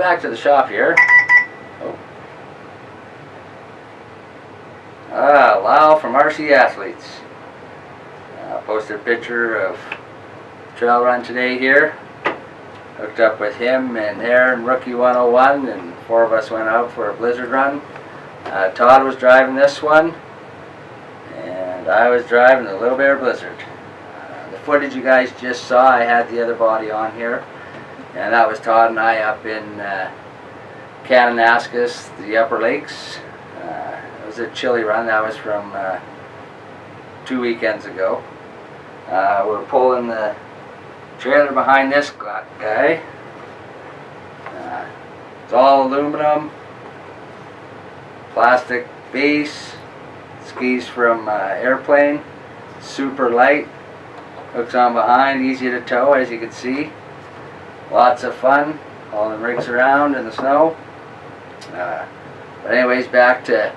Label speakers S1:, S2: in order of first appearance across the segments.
S1: back to the shop here. Oh. Lyle from RCAthletes. Posted a picture of trail run today here. Hooked up with him and Aaron, Rookie 101, and 4 of us went out for a blizzard run. Todd was driving this one, and I was driving the Little Bear Blizzard. The footage you guys just saw, I had the other body on here, and that was Todd and I up in Kananaskis, the Upper Lakes. It was a chilly run. That was from 2 weekends ago. We're pulling the trailer behind this guy. It's all aluminum, plastic base, skis from Airplane, super light, hooks on behind, easy to tow as you can see. Lots of fun, hauling rigs around in the snow. But anyways, back to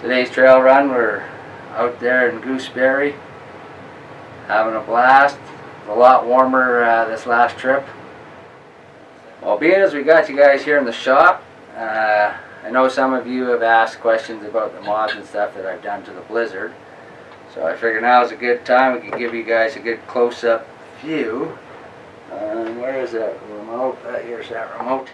S1: today's trail run. We're out there in Gooseberry, having a blast. A lot warmer this last trip. Well, being as we got you guys here in the shop, I know some of you have asked questions about the mods and stuff that I've done to the Blizzard. So I figured now is a good time. We can give you guys a good close-up view. Where is that remote? Here's that remote.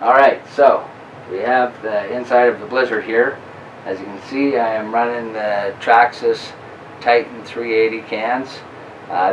S1: Alright, so we have the inside of the Blizzard here. As you can see, I am running the Traxxas Titan 380 cans.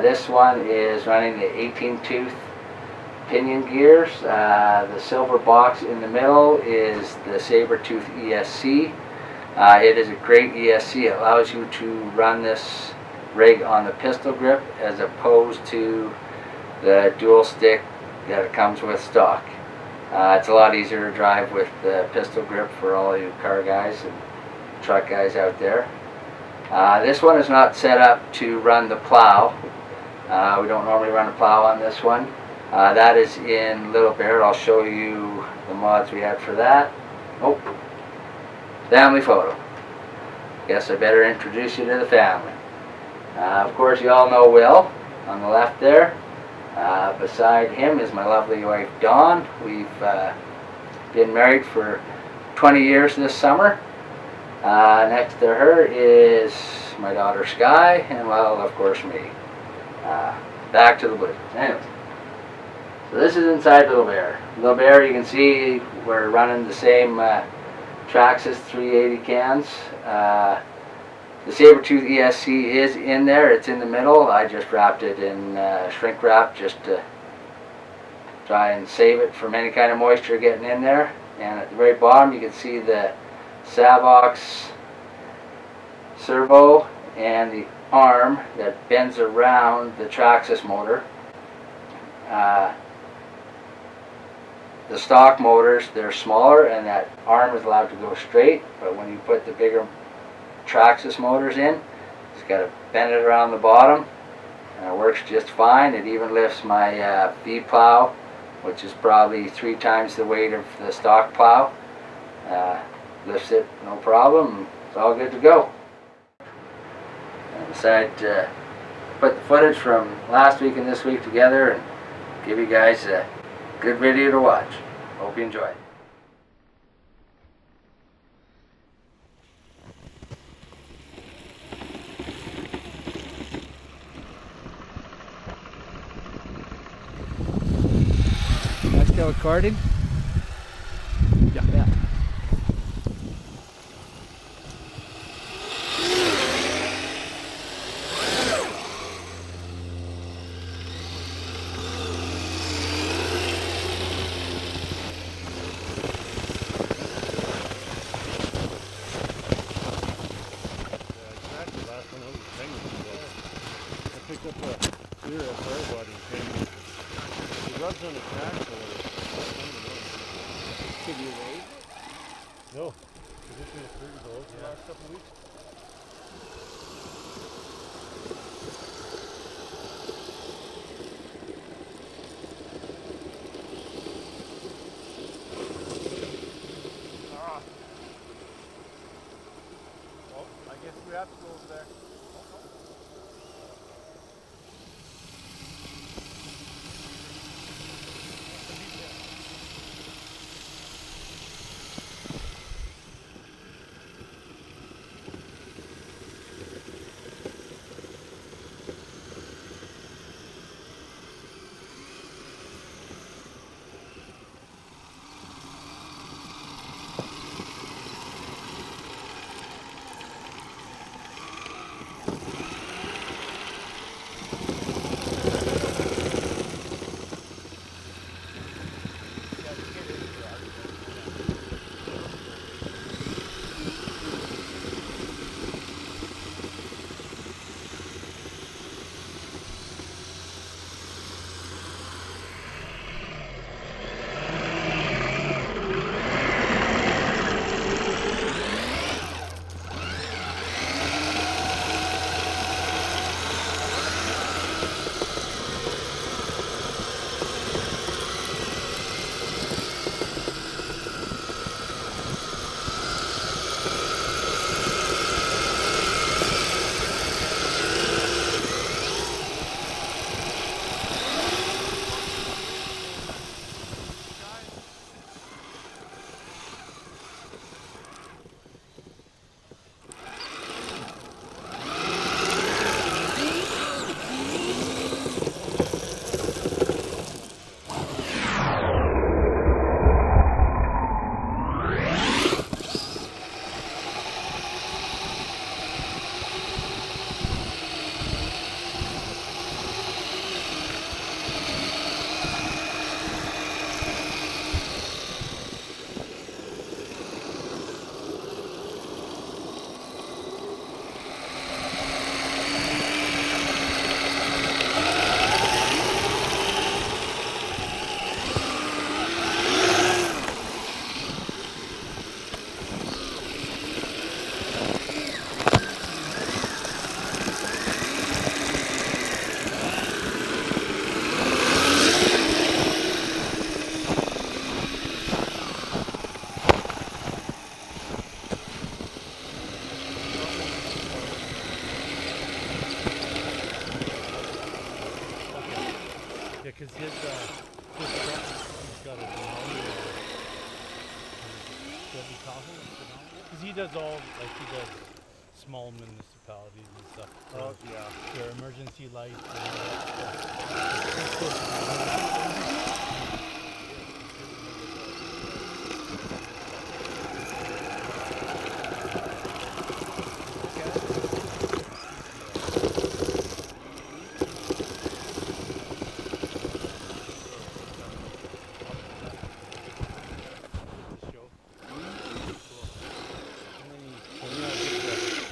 S1: This one is running the 18-tooth pinion gears. The silver box in the middle is the Sabertooth ESC. It is a great ESC. It allows you to run this rig on the pistol grip as opposed to the dual stick that it comes with stock. It's a lot easier to drive with the pistol grip for all you car guys and truck guys out there. This one is not set up to run the plow. We don't normally run a plow on this one. That is in Little Bear. I'll show you the mods we had for that. Oh, family photo. Guess I better introduce you to the family. Of course, you all know Will on the left there. Beside him is my lovely wife Dawn. We've been married for 20 years this summer. Next to her is my daughter Sky, and well, of course, me. Back to the Blizzard. Anyways, so this is inside Little Bear. Little Bear, you can see we're running the same Traxxas 380 cans. The Sabertooth ESC is in there. It's in the middle. I just wrapped it in shrink wrap just to try and save it from any kind of moisture getting in there. And at the very bottom, you can see the Savox servo and the arm that bends around the Traxxas motor. The stock motors, they're smaller and that arm is allowed to go straight, but when you put the bigger Traxxas motors in, it's got to bend it around the bottom, and it works just fine. It even lifts my V-plow, which is probably 3 times the weight of the stock plow. Lifts it no problem. It's all good to go. I decided to put the footage from last week and this week together and give you guys a good video to watch. Hope you enjoy it. Nice still recording? Yeah.
S2: Rubs on the track or
S1: Can you raise it?
S2: no. This is 30 volts the last couple of weeks. Well, I guess we have to go over there. Because his truck, he's got a because he does all, like he does small municipalities and stuff.
S3: Oh, yeah.
S2: Their emergency lights and all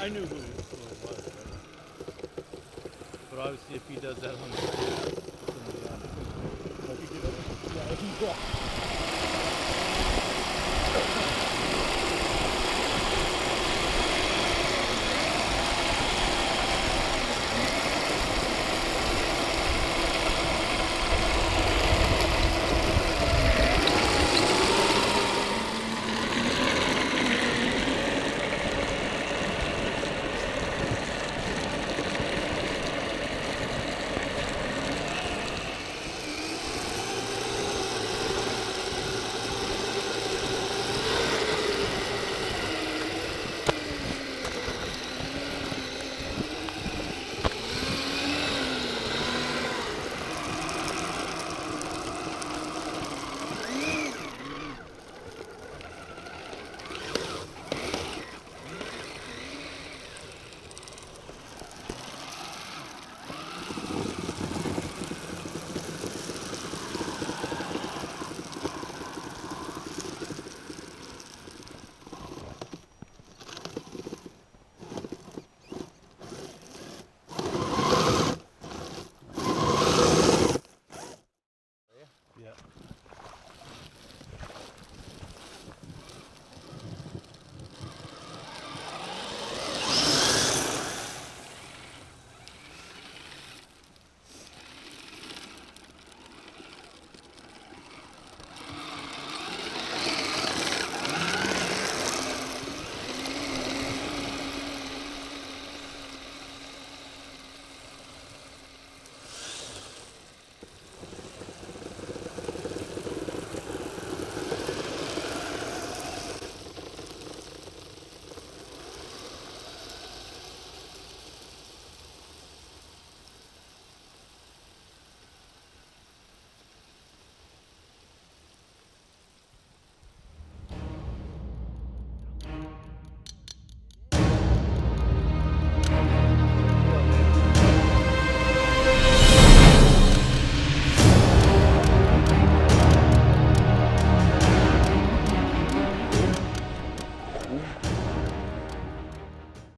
S2: I knew who it was, right? But obviously if he does that on the street, somebody else.